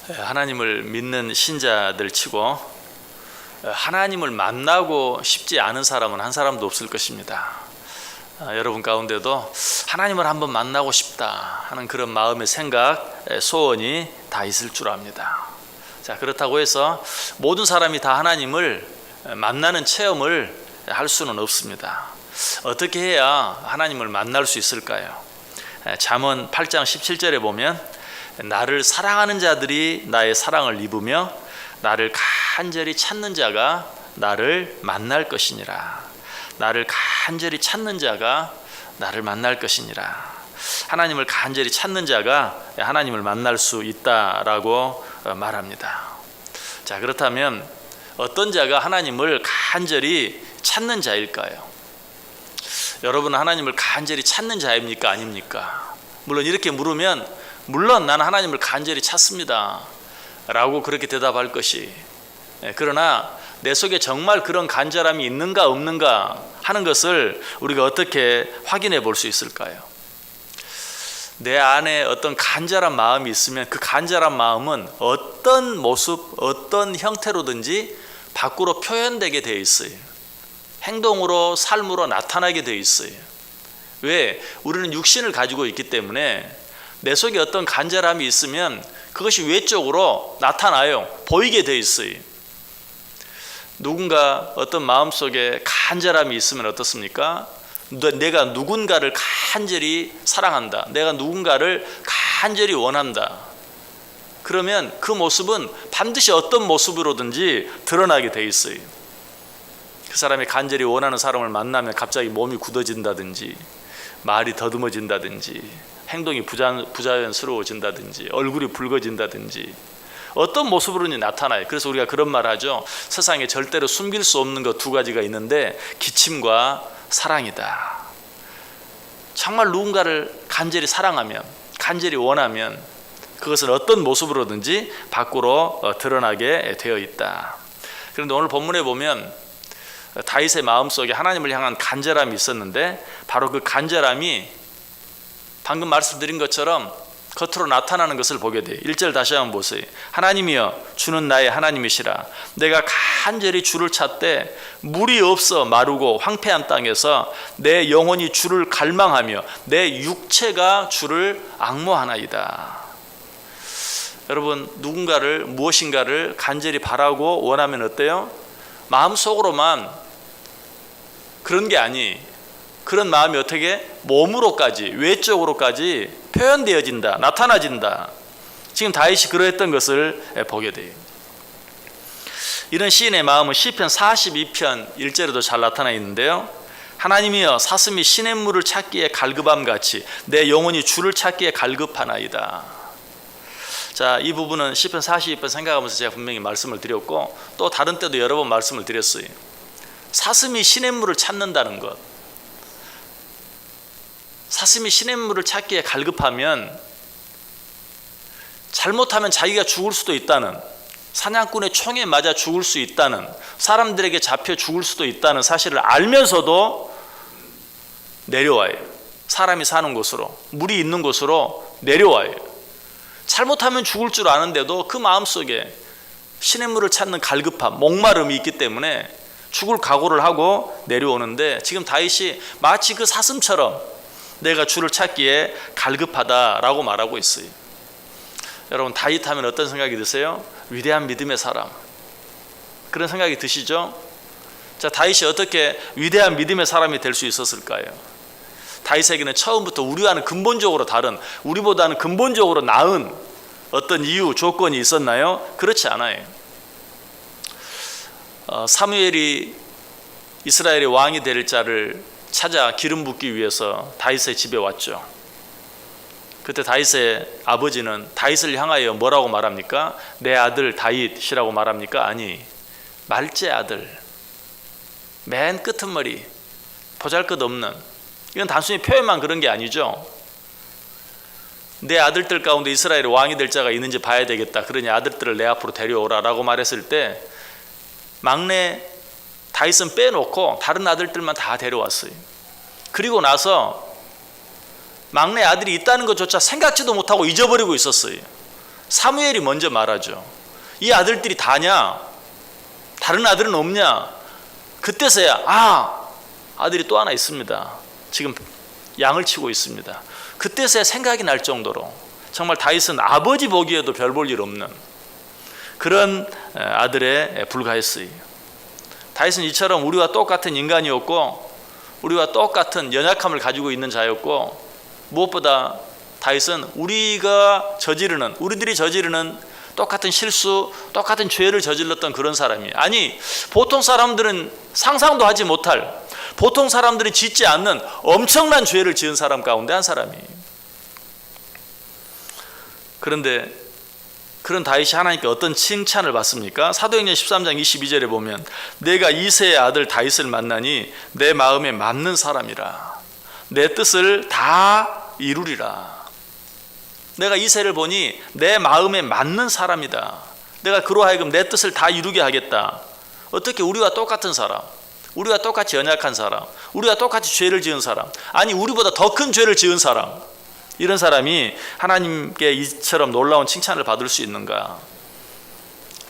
하나님을 믿는 신자들 치고 하나님을 만나고 싶지 않은 사람은 한 사람도 없을 것입니다. 여러분 가운데도 하나님을 한번 만나고 싶다 하는 그런 마음의 생각, 소원이 다 있을 줄 압니다. 자, 그렇다고 해서 모든 사람이 다 하나님을 만나는 체험을 할 수는 없습니다. 어떻게 해야 하나님을 만날 수 있을까요? 잠언 8장 17절에 보면 나를 사랑하는 자들이 나의 사랑을 입으며 나를 간절히 찾는 자가 나를 만날 것이니라. 나를 간절히 찾는 자가 나를 만날 것이니라. 하나님을 간절히 찾는 자가 하나님을 만날 수 있다라고 말합니다. 자, 그렇다면 어떤 자가 하나님을 간절히 찾는 자일까요? 여러분은 하나님을 간절히 찾는 자입니까? 아닙니까? 물론 이렇게 물으면 물론 나는 하나님을 간절히 찾습니다 라고 그렇게 대답할 것이, 그러나 내 속에 정말 그런 간절함이 있는가 없는가 하는 것을 우리가 어떻게 확인해 볼 수 있을까요? 내 안에 어떤 간절한 마음이 있으면 그 간절한 마음은 어떤 모습, 어떤 형태로든지 밖으로 표현되게 되어 있어요. 행동으로, 삶으로 나타나게 되어 있어요. 왜? 우리는 육신을 가지고 있기 때문에 내 속에 어떤 간절함이 있으면 그것이 외적으로 나타나요. 보이게 되어 있어요. 누군가 어떤 마음속에 간절함이 있으면 어떻습니까? 내가 누군가를 간절히 사랑한다. 내가 누군가를 간절히 원한다. 그러면 그 모습은 반드시 어떤 모습으로든지 드러나게 돼 있어요. 그 사람이 간절히 원하는 사람을 만나면 갑자기 몸이 굳어진다든지, 말이 더듬어진다든지, 행동이 부자연스러워진다든지, 얼굴이 붉어진다든지, 어떤 모습으로는 나타나요. 그래서 우리가 그런 말 하죠. 세상에 절대로 숨길 수 없는 것 두 가지가 있는데 기침과 사랑이다. 정말 누군가를 간절히 사랑하면, 간절히 원하면 그것은 어떤 모습으로든지 밖으로 드러나게 되어 있다. 그런데 오늘 본문에 보면 다윗의 마음속에 하나님을 향한 간절함이 있었는데 바로 그 간절함이 방금 말씀드린 것처럼 겉으로 나타나는 것을 보게 돼요. 1절 다시 한번 보세요. 하나님이여 주는 나의 하나님이시라. 내가 간절히 주를 찾되 물이 없어 마르고 황폐한 땅에서 내 영혼이 주를 갈망하며 내 육체가 주를 앙모하나이다. 여러분, 누군가를, 무엇인가를 간절히 바라고 원하면 어때요? 마음속으로만 그런 게 아니, 그런 마음이 어떻게 몸으로까지, 외적으로까지 표현되어진다, 나타나진다. 지금 다윗이 그러했던 것을 보게 돼요. 이런 시인의 마음은 시편 42편 1절에도 잘 나타나 있는데요. 하나님이여 사슴이 시냇물을 찾기에 갈급함 같이 내 영혼이 주를 찾기에 갈급하나이다. 자, 이 부분은 시편 42편 생각하면서 제가 분명히 말씀을 드렸고 또 다른 때도 여러 번 말씀을 드렸어요. 사슴이 시냇물을 찾는다는 것, 사슴이 시냇물을 찾기에 갈급하면 잘못하면 자기가 죽을 수도 있다는, 사냥꾼의 총에 맞아 죽을 수 있다는, 사람들에게 잡혀 죽을 수도 있다는 사실을 알면서도 내려와요. 사람이 사는 곳으로, 물이 있는 곳으로 내려와요. 잘못하면 죽을 줄 아는데도 그 마음속에 시냇물을 찾는 갈급함, 목마름이 있기 때문에 죽을 각오를 하고 내려오는데, 지금 다윗이 마치 그 사슴처럼 내가 주를 찾기에 갈급하다라고 말하고 있어요. 여러분, 다윗 하면 어떤 생각이 드세요? 위대한 믿음의 사람, 그런 생각이 드시죠? 자, 다윗이 어떻게 위대한 믿음의 사람이 될 수 있었을까요? 다윗에게는 처음부터 우리와는 근본적으로 다른, 우리보다는 근본적으로 나은 어떤 이유, 조건이 있었나요? 그렇지 않아요. 사무엘이 이스라엘의 왕이 될 자를 찾아 기름 붓기 위해서 다윗의 집에 왔죠. 그때 다윗의 아버지는 다윗을 향하여 뭐라고 말합니까? 내 아들 다윗이라고 말합니까? 아니, 말제 아들, 맨 끄트머리, 보잘것없는, 이건 단순히 표현만 그런 게 아니죠. 내 아들들 가운데 이스라엘의 왕이 될 자가 있는지 봐야 되겠다. 그러니 아들들을 내 앞으로 데려오라라고 말했을 때 막내 다윗은 빼놓고 다른 아들들만 다 데려왔어요. 그리고 나서 막내 아들이 있다는 것조차 생각지도 못하고 잊어버리고 있었어요. 사무엘이 먼저 말하죠. 이 아들들이 다냐? 다른 아들은 없냐? 그때서야 아들이 또 하나 있습니다. 지금 양을 치고 있습니다. 그때서야 생각이 날 정도로 정말 다윗은 아버지 보기에도 별 볼 일 없는 그런 아들에 불과했어요. 다윗은 이처럼 우리와 똑같은 인간이었고 우리와 똑같은 연약함을 가지고 있는 자였고 무엇보다 다윗은 우리들이 저지르는 똑같은 실수, 똑같은 죄를 저질렀던 그런 사람이에요. 아니, 보통 사람들은 상상도 하지 못할, 보통 사람들이 짓지 않는 엄청난 죄를 지은 사람 가운데 한 사람이에요. 그런데 그런 다윗이 하나님께 어떤 칭찬을 받습니까? 사도행전 13장 22절에 보면 내가 이새의 아들 다윗을 만나니 내 마음에 맞는 사람이라 내 뜻을 다 이루리라. 내가 이새를 보니 내 마음에 맞는 사람이다. 내가 그로 하여금 내 뜻을 다 이루게 하겠다. 어떻게 우리와 똑같은 사람, 우리와 똑같이 연약한 사람, 우리와 똑같이 죄를 지은 사람, 아니 우리보다 더 큰 죄를 지은 사람, 이런 사람이 하나님께 이처럼 놀라운 칭찬을 받을 수 있는가?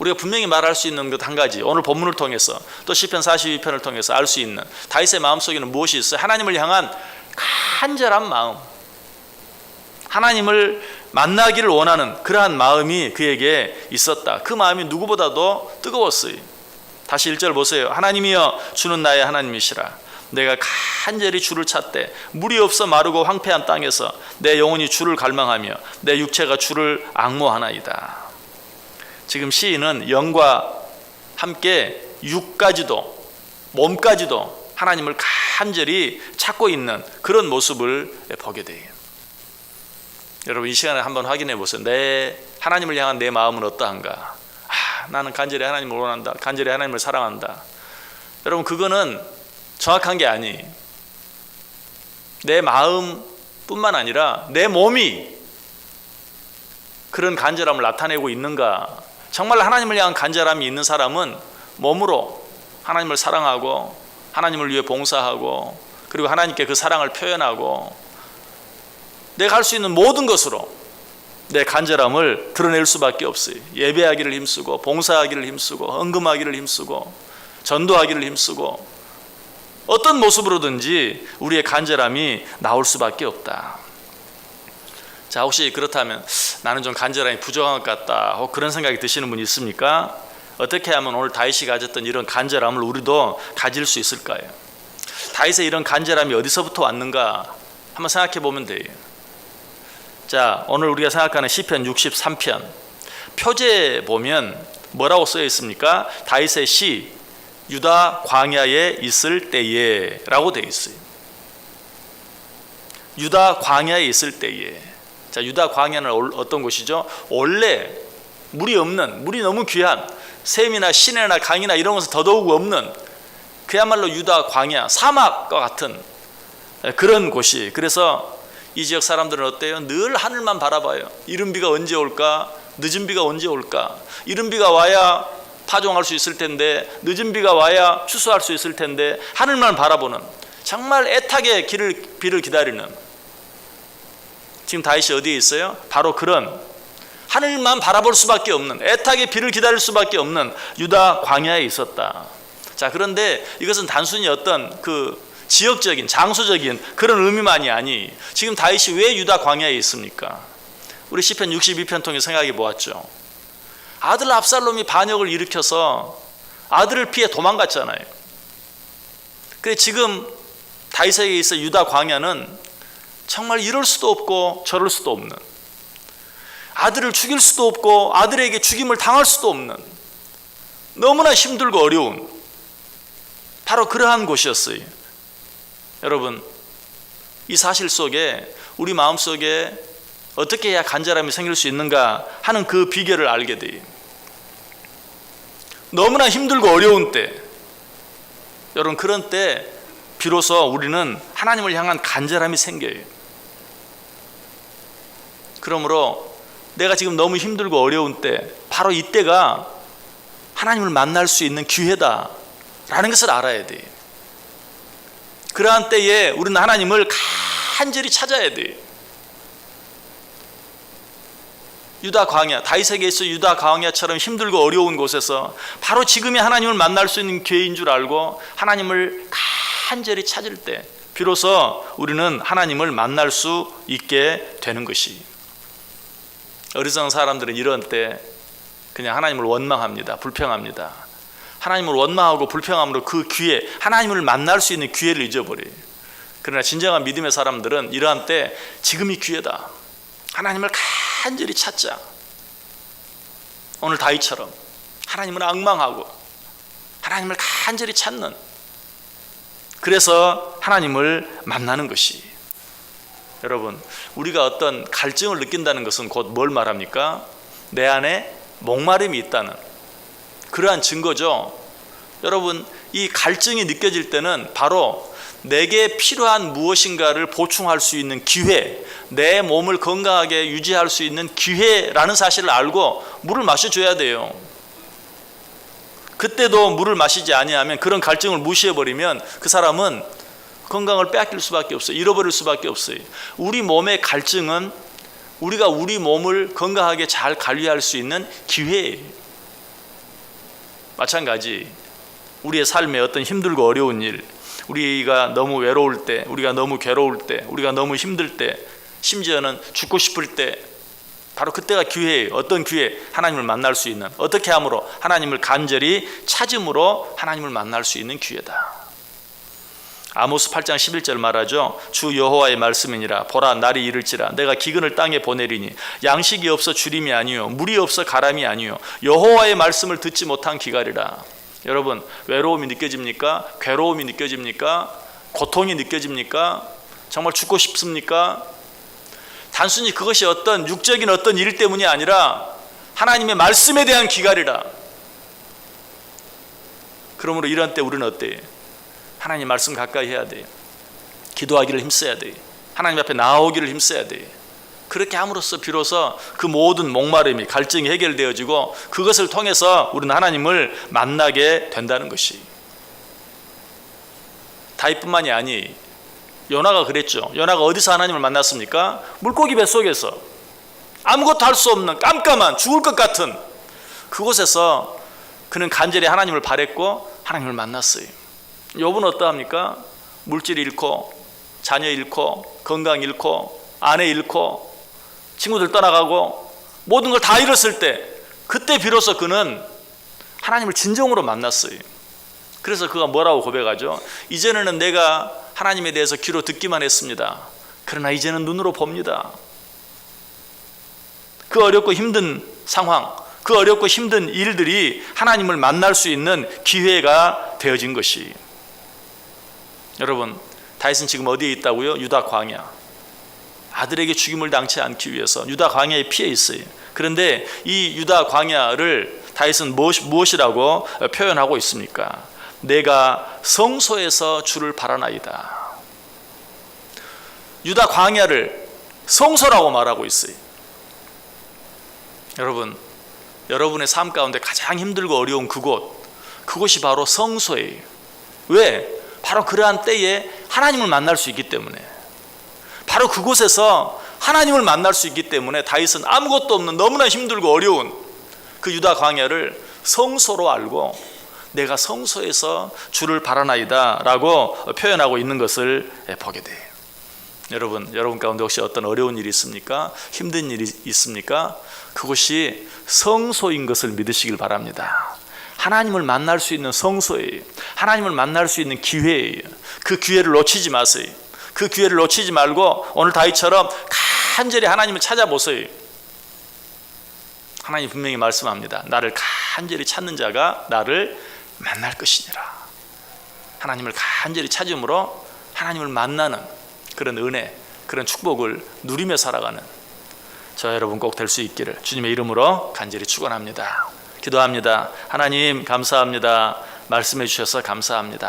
우리가 분명히 말할 수 있는 것 한 가지, 오늘 본문을 통해서 또 시편 42편을 통해서 알 수 있는 다윗의 마음속에는 무엇이 있어요? 하나님을 향한 간절한 마음, 하나님을 만나기를 원하는 그러한 마음이 그에게 있었다. 그 마음이 누구보다도 뜨거웠어요. 다시 1절 보세요. 하나님이여 주는 나의 하나님이시라. 내가 간절히 주를 찾되 물이 없어 마르고 황폐한 땅에서 내 영혼이 주를 갈망하며 내 육체가 주를 앙모하나이다. 지금 시인은 영과 함께 육까지도 몸까지도 하나님을 간절히 찾고 있는 그런 모습을 보게 돼요. 여러분 이 시간에 한번 확인해 보세요. 내 하나님을 향한 내 마음은 어떠한가? 나는 간절히 하나님을 원한다. 간절히 하나님을 사랑한다. 여러분 그거는 정확한 게 아니에요. 내 마음뿐만 아니라 내 몸이 그런 간절함을 나타내고 있는가? 정말 하나님을 향한 간절함이 있는 사람은 몸으로 하나님을 사랑하고 하나님을 위해 봉사하고 그리고 하나님께 그 사랑을 표현하고 내가 할 수 있는 모든 것으로 내 간절함을 드러낼 수밖에 없어요. 예배하기를 힘쓰고 봉사하기를 힘쓰고 헌금하기를 힘쓰고 전도하기를 힘쓰고 어떤 모습으로든지 우리의 간절함이 나올 수밖에 없다. 자, 혹시 그렇다면 나는 좀 간절함이 부족한 것 같다 그런 생각이 드시는 분이 있습니까? 어떻게 하면 오늘 다윗이 가졌던 이런 간절함을 우리도 가질 수 있을까요? 다윗의 이런 간절함이 어디서부터 왔는가 한번 생각해 보면 돼요. 자, 오늘 우리가 생각하는 시편 63편 표제에 보면 뭐라고 쓰여 있습니까? 다윗의 시 유다 광야에 있을 때에 라고 되어 있어요. 유다 광야에 있을 때에. 자, 유다 광야는 어떤 곳이죠? 원래 물이 없는, 물이 너무 귀한 샘이나 시내나 강이나 이런 것은 더더욱 없는 그야말로 유다 광야, 사막과 같은 그런 곳이. 그래서 이 지역 사람들은 어때요? 늘 하늘만 바라봐요. 이른 비가 언제 올까? 늦은 비가 언제 올까? 이른 비가 와야 파종할 수 있을 텐데 늦은 비가 와야 추수할 수 있을 텐데 하늘만 바라보는 정말 애타게 비를 기다리는. 지금 다윗이 어디에 있어요? 바로 그런 하늘만 바라볼 수밖에 없는 애타게 비를 기다릴 수밖에 없는 유다 광야에 있었다. 자, 그런데 이것은 단순히 어떤 그 지역적인 장소적인 그런 의미만이 아니 지금 다윗이 왜 유다 광야에 있습니까? 우리 시편 62편 통해 생각해 보았죠. 아들 압살롬이 반역을 일으켜서 아들을 피해 도망갔잖아요. 그래 지금 다윗에게 있어 유다 광야는 정말 이럴 수도 없고 저럴 수도 없는, 아들을 죽일 수도 없고 아들에게 죽임을 당할 수도 없는 너무나 힘들고 어려운 바로 그러한 곳이었어요. 여러분 이 사실 속에 우리 마음속에 어떻게 해야 간절함이 생길 수 있는가 하는 그 비결을 알게 돼요. 너무나 힘들고 어려운 때, 여러분 그런 때 비로소 우리는 하나님을 향한 간절함이 생겨요. 그러므로 내가 지금 너무 힘들고 어려운 때 바로 이때가 하나님을 만날 수 있는 기회다라는 것을 알아야 돼요. 그러한 때에 우리는 하나님을 간절히 찾아야 돼요. 유다 광야, 다윗에게 있어 유다 광야처럼 힘들고 어려운 곳에서 바로 지금이 하나님을 만날 수 있는 기회인 줄 알고 하나님을 간절히 찾을 때 비로소 우리는 하나님을 만날 수 있게 되는 것이. 어리석은 사람들은 이런 때 그냥 하나님을 원망합니다. 불평합니다. 하나님을 원망하고 불평함으로 그 기회, 하나님을 만날 수 있는 기회를 잊어버려요. 그러나 진정한 믿음의 사람들은 이러한 때 지금이 기회다. 하나님을 간절히 찾자. 오늘 다윗처럼 하나님을 앙망하고 하나님을 간절히 찾는, 그래서 하나님을 만나는 것이. 여러분, 우리가 어떤 갈증을 느낀다는 것은 곧 뭘 말합니까? 내 안에 목마름이 있다는 그러한 증거죠. 여러분, 이 갈증이 느껴질 때는 바로 내게 필요한 무엇인가를 보충할 수 있는 기회, 내 몸을 건강하게 유지할 수 있는 기회라는 사실을 알고 물을 마셔줘야 돼요. 그때도 물을 마시지 아니하면, 그런 갈증을 무시해버리면 그 사람은 건강을 빼앗길 수밖에 없어요. 잃어버릴 수밖에 없어요. 우리 몸의 갈증은 우리가 우리 몸을 건강하게 잘 관리할 수 있는 기회예요. 마찬가지 우리의 삶에 어떤 힘들고 어려운 일, 우리가 너무 외로울 때, 우리가 너무 괴로울 때, 우리가 너무 힘들 때, 심지어는 죽고 싶을 때, 바로 그때가 기회예요. 어떤 기회? 하나님을 만날 수 있는, 어떻게 함으로? 하나님을 간절히 찾음으로 하나님을 만날 수 있는 기회다. 아모스 8장 11절 말하죠. 주 여호와의 말씀이니라. 보라, 날이 이를지라. 내가 기근을 땅에 보내리니 양식이 없어 주림이 아니요 물이 없어 가람이 아니요 여호와의 말씀을 듣지 못한 기갈이라. 여러분, 외로움이 느껴집니까? 괴로움이 느껴집니까? 고통이 느껴집니까? 정말 죽고 싶습니까? 단순히 그것이 어떤 육적인 어떤 일 때문이 아니라 하나님의 말씀에 대한 기갈이라. 그러므로 이런 때 우리는 어때요? 하나님 말씀 가까이 해야 돼요. 기도하기를 힘써야 돼요. 하나님 앞에 나아오기를 힘써야 돼요. 그렇게 함으로써 비로소 그 모든 목마름이, 갈증이 해결되어지고 그것을 통해서 우리는 하나님을 만나게 된다는 것이. 다윗뿐만이 아니 요나가 그랬죠. 요나가 어디서 하나님을 만났습니까? 물고기 뱃속에서 아무것도 할 수 없는 깜깜한 죽을 것 같은 그곳에서 그는 간절히 하나님을 바랬고 하나님을 만났어요. 욥은 어떠합니까? 물질 잃고 자녀 잃고 건강 잃고 아내 잃고 친구들 떠나가고 모든 걸 다 잃었을 때, 그때 비로소 그는 하나님을 진정으로 만났어요. 그래서 그가 뭐라고 고백하죠? 이제는 내가 하나님에 대해서 귀로 듣기만 했습니다. 그러나 이제는 눈으로 봅니다. 그 어렵고 힘든 상황, 그 어렵고 힘든 일들이 하나님을 만날 수 있는 기회가 되어진 것이. 여러분, 다윗은 지금 어디에 있다고요? 유다 광야. 아들에게 죽임을 당치 않기 위해서 유다 광야에 피해 있어요. 그런데 이 유다 광야를 다윗은 무엇이라고 표현하고 있습니까? 내가 성소에서 주를 바라나이다. 유다 광야를 성소라고 말하고 있어요. 여러분, 여러분의 삶 가운데 가장 힘들고 어려운 그곳이 바로 성소예요. 왜? 바로 그러한 때에 하나님을 만날 수 있기 때문에, 바로 그곳에서 하나님을 만날 수 있기 때문에 다윗은 아무것도 없는 너무나 힘들고 어려운 그 유다 광야를 성소로 알고 내가 성소에서 주를 바라나이다 라고 표현하고 있는 것을 보게 돼요. 여러분 가운데 혹시 어떤 어려운 일이 있습니까? 힘든 일이 있습니까? 그것이 성소인 것을 믿으시길 바랍니다. 하나님을 만날 수 있는 성소예요. 하나님을 만날 수 있는 기회예요. 그 기회를 놓치지 마세요. 그 기회를 놓치지 말고 오늘 다윗처럼 간절히 하나님을 찾아보세요. 하나님 분명히 말씀합니다. 나를 간절히 찾는 자가 나를 만날 것이니라. 하나님을 간절히 찾음으로 하나님을 만나는 그런 은혜, 그런 축복을 누리며 살아가는 저 여러분 꼭 될 수 있기를 주님의 이름으로 간절히 축원합니다. 기도합니다. 하나님 감사합니다. 말씀해 주셔서 감사합니다.